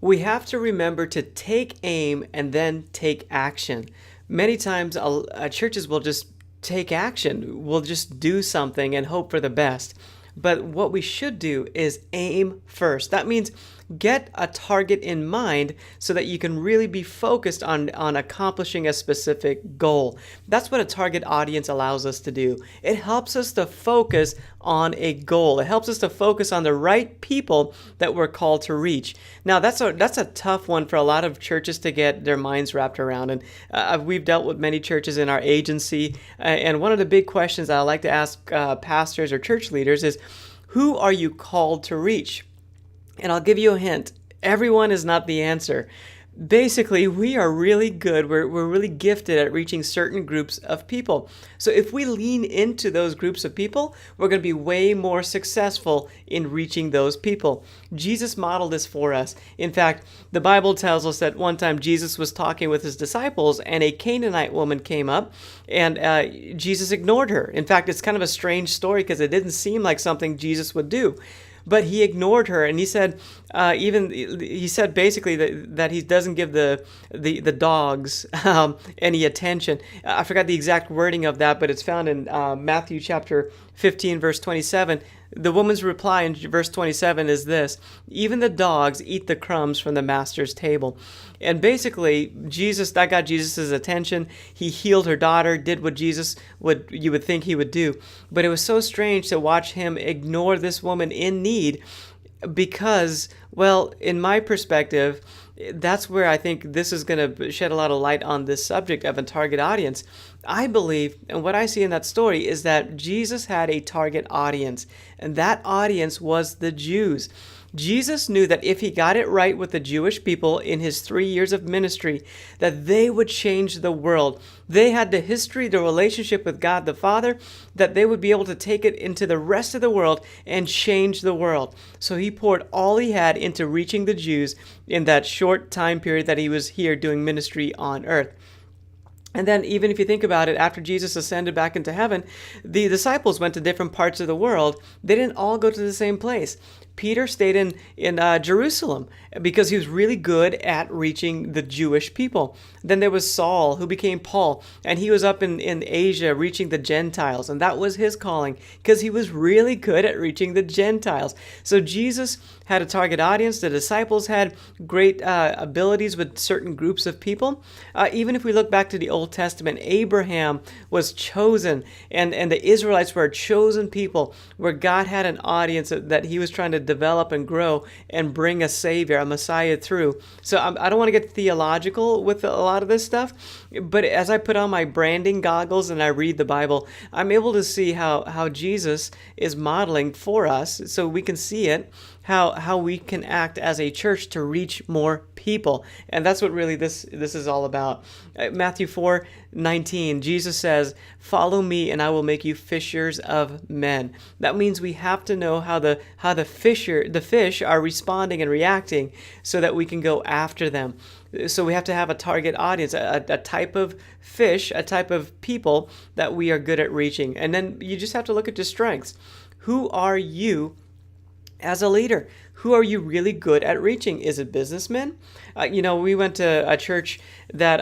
We have to remember to take aim and then take action. Many times, churches will just take action, we'll just do something and hope for the best. But what we should do is aim first. That means get a target in mind so that you can really be focused on accomplishing a specific goal. That's what a target audience allows us to do. It helps us to focus on a goal. It helps us to focus on the right people that we're called to reach. Now, that's a tough one for a lot of churches to get their minds wrapped around. And we've dealt with many churches in our agency. And one of the big questions that I like to ask pastors or church leaders is, who are you called to reach? And I'll give you a hint. Everyone is not the answer. Basically, we are really good. We're really gifted at reaching certain groups of people. So if we lean into those groups of people, we're going to be way more successful in reaching those people. Jesus modeled this for us. In fact, the Bible tells us that one time Jesus was talking with his disciples and a Canaanite woman came up and Jesus ignored her. In fact, it's kind of a strange story because it didn't seem like something Jesus would do. But he ignored her, and he said, he said basically that he doesn't give the dogs any attention. I forgot the exact wording of that, but it's found in Matthew chapter 15, verse 27. The woman's reply in verse 27 is this: even the dogs eat the crumbs from the master's table. And basically, that got Jesus' attention. He healed her daughter, did what you would think he would do. But it was so strange to watch him ignore this woman in need because, well, in my perspective, that's where I think this is going to shed a lot of light on this subject of a target audience. I believe, and what I see in that story is that Jesus had a target audience, and that audience was the Jews. Jesus knew that if he got it right with the Jewish people in his 3 years of ministry, that they would change the world. They had the history, the relationship with God the Father, that they would be able to take it into the rest of the world and change the world. So he poured all he had into reaching the Jews in that short time period that he was here doing ministry on earth. And then even if you think about it, after Jesus ascended back into heaven, the disciples went to different parts of the world. They didn't all go to the same place. Peter stayed in Jerusalem because he was really good at reaching the Jewish people. Then there was Saul, who became Paul, and he was up in Asia reaching the Gentiles, and that was his calling because he was really good at reaching the Gentiles. So Jesus had a target audience. The disciples had great abilities with certain groups of people. Even if we look back to the Old Testament, Abraham was chosen, and the Israelites were a chosen people where God had an audience that he was trying to develop and grow and bring a Savior, a Messiah through. So I don't want to get theological with a lot of this stuff, but as I put on my branding goggles and I read the Bible, I'm able to see how Jesus is modeling for us so we can see it, how we can act as a church to reach more people. And that's what really this is all about. Matthew 4:19, Jesus says, "Follow me and I will make you fishers of men." That means we have to know how the fish are responding and reacting so that we can go after them. So we have to have a target audience, a type of fish, a type of people that we are good at reaching. And then you just have to look at your strengths. Who are you as a leader? Who are you really good at reaching? Is it businessmen? We went to a church that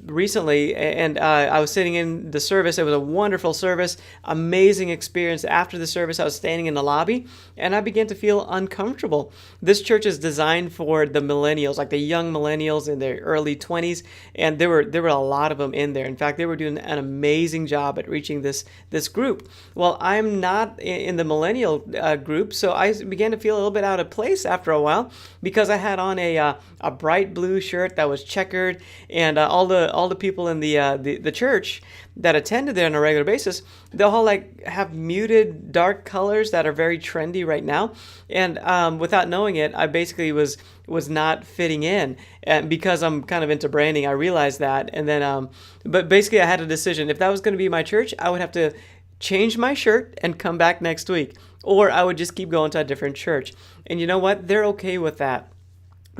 recently, and I was sitting in the service. It was a wonderful service, amazing experience. After the service, I was standing in the lobby, and I began to feel uncomfortable. This church is designed for the millennials, like the young millennials in their early 20s, and there were a lot of them in there. In fact, they were doing an amazing job at reaching this group. Well, I'm not in the millennial group, so I began to feel a little bit out of place after a while because I had on a bright blue shirt that was checkered, and all the people in the church that attended there on a regular basis, they'll all have muted dark colors that are very trendy right now, and without knowing it, I basically was not fitting in, and because I'm kind of into branding, I realized that, and then but basically I had a decision. If that was going to be my church, I would have to change my shirt and come back next week, or I would just keep going to a different church. And you know what? They're okay with that.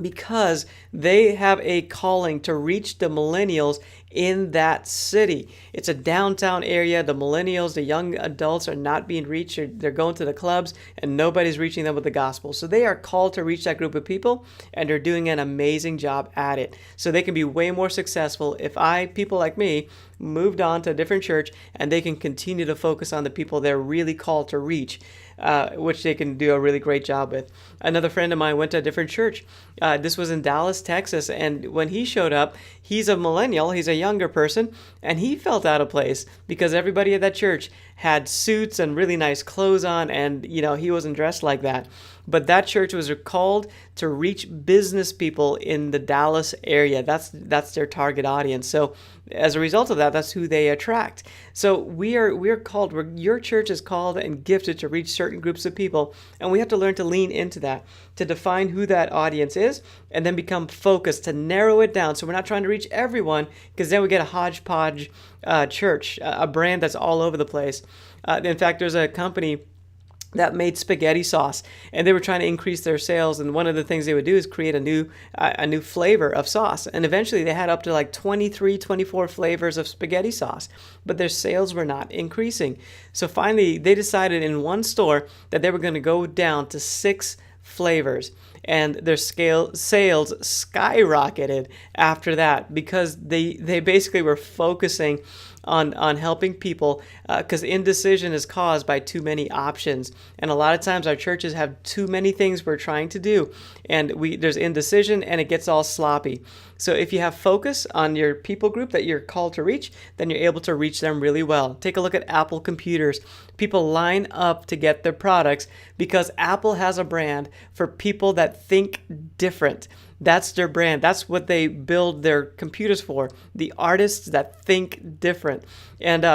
because they have a calling to reach the millennials in that city. It's a downtown area. The millennials, the young adults are not being reached. They're going to the clubs and nobody's reaching them with the gospel. So they are called to reach that group of people, and they're doing an amazing job at it. So they can be way more successful if people like me, moved on to a different church, and they can continue to focus on the people they're really called to reach, which they can do a really great job with. Another friend of mine went to a different church. This was in Dallas, Texas, and when he showed up, he's a millennial, he's a younger person, and he felt out of place because everybody at that church had suits and really nice clothes on, and he wasn't dressed like that. But that church was called to reach business people in the Dallas area. That's their target audience. So as a result of that, that's who they attract. So we're called. Your church is called and gifted to reach certain groups of people, and we have to learn to lean into that, to define who that audience is, and then become focused to narrow it down. So we're not trying to reach everyone, because then we get a hodgepodge church, a brand that's all over the place. In fact, there's a company that made spaghetti sauce, and they were trying to increase their sales, and one of the things they would do is create a new flavor of sauce, and eventually they had up to like 23, 24 flavors of spaghetti sauce, but their sales were not increasing. So finally they decided in one store that they were going to go down to 6 flavors, and their sales skyrocketed after that, because they basically were focusing on helping people, because indecision is caused by too many options. And a lot of times our churches have too many things we're trying to do, and there's indecision and it gets all sloppy. So if you have focus on your people group that you're called to reach, then you're able to reach them really well. Take a look at Apple computers. People line up to get their products because Apple has a brand for people that think different. That's their brand. That's what they build their computers for. The artists that think different. And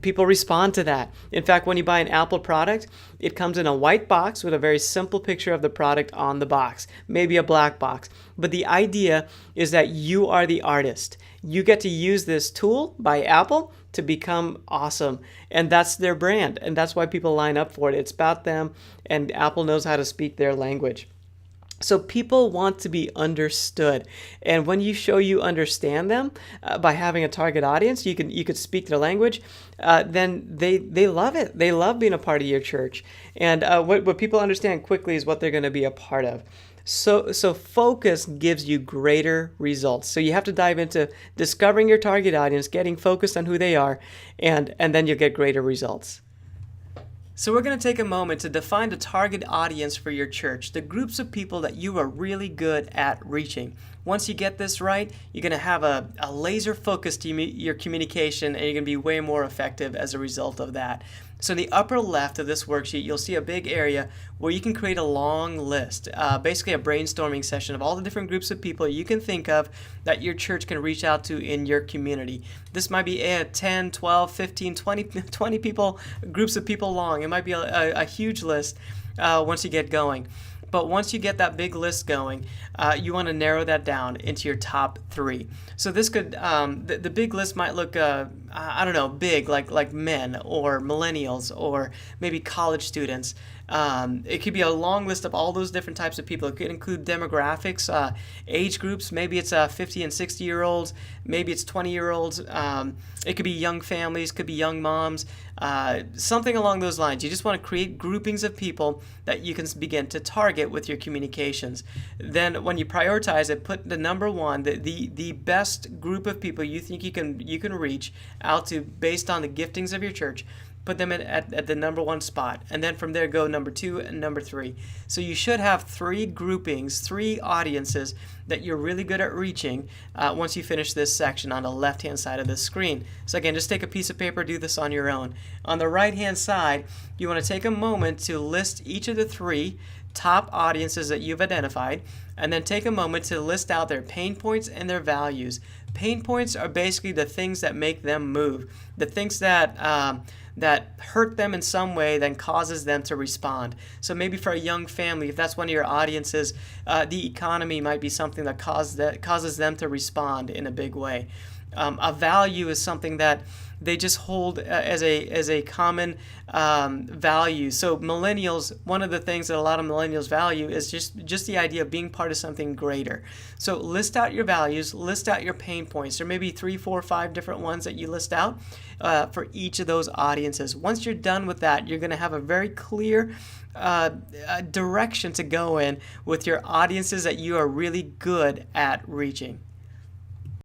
people respond to that. In fact, when you buy an Apple product, it comes in a white box with a very simple picture of the product on the box, maybe a black box. But the idea is that you are the artist. You get to use this tool by Apple to become awesome. And that's their brand. And that's why people line up for it. It's about them, and Apple knows how to speak their language. So people want to be understood, and when you show you understand them by having a target audience, you could speak their language. Then they love it. They love being a part of your church, and what people understand quickly is what they're going to be a part of. So focus gives you greater results. So you have to dive into discovering your target audience, getting focused on who they are, and then you'll get greater results. So we're going to take a moment to define the target audience for your church, the groups of people that you are really good at reaching. Once you get this right, you're going to have a laser focus to your communication, and you're going to be way more effective as a result of that. So in the upper left of this worksheet, you'll see a big area where you can create a long list, basically a brainstorming session of all the different groups of people you can think of that your church can reach out to in your community. This might be 10, 12, 15, 20 people, groups of people long. It might be a huge list once you get going. But once you get that big list going, you want to narrow that down into your top 3. So this could, the big list might look, big, like men or millennials or maybe college students. It could be a long list of all those different types of people. It could include demographics, age groups. Maybe it's 50 and 60-year-olds. Maybe it's 20-year-olds. It could be young families. Could be young moms. Something along those lines. You just want to create groupings of people that you can begin to target with your communications. Then when you prioritize it, put the number 1, the best group of people you think you can reach out to based on the giftings of your church. Put them at the number 1 spot, and then from there go number 2 and number 3. So you should have 3 groupings, 3 audiences that you're really good at reaching once you finish this section on the left-hand side of the screen. So again, just take a piece of paper, do this on your own. On the right-hand side, you want to take a moment to list each of the 3 top audiences that you've identified, and then take a moment to list out their pain points and their values. Pain points are basically the things that make them move, the things that hurt them in some way, then causes them to respond. So maybe for a young family, if that's one of your audiences, the economy might be something that causes them to respond in a big way. A value is something that they just hold as a common value. So millennials, one of the things that a lot of millennials value is just the idea of being part of something greater. So list out your values, list out your pain points. There may be 3, 4, 5 different ones that you list out for each of those audiences. Once you're done with that, you're going to have a very clear direction to go in with your audiences that you are really good at reaching.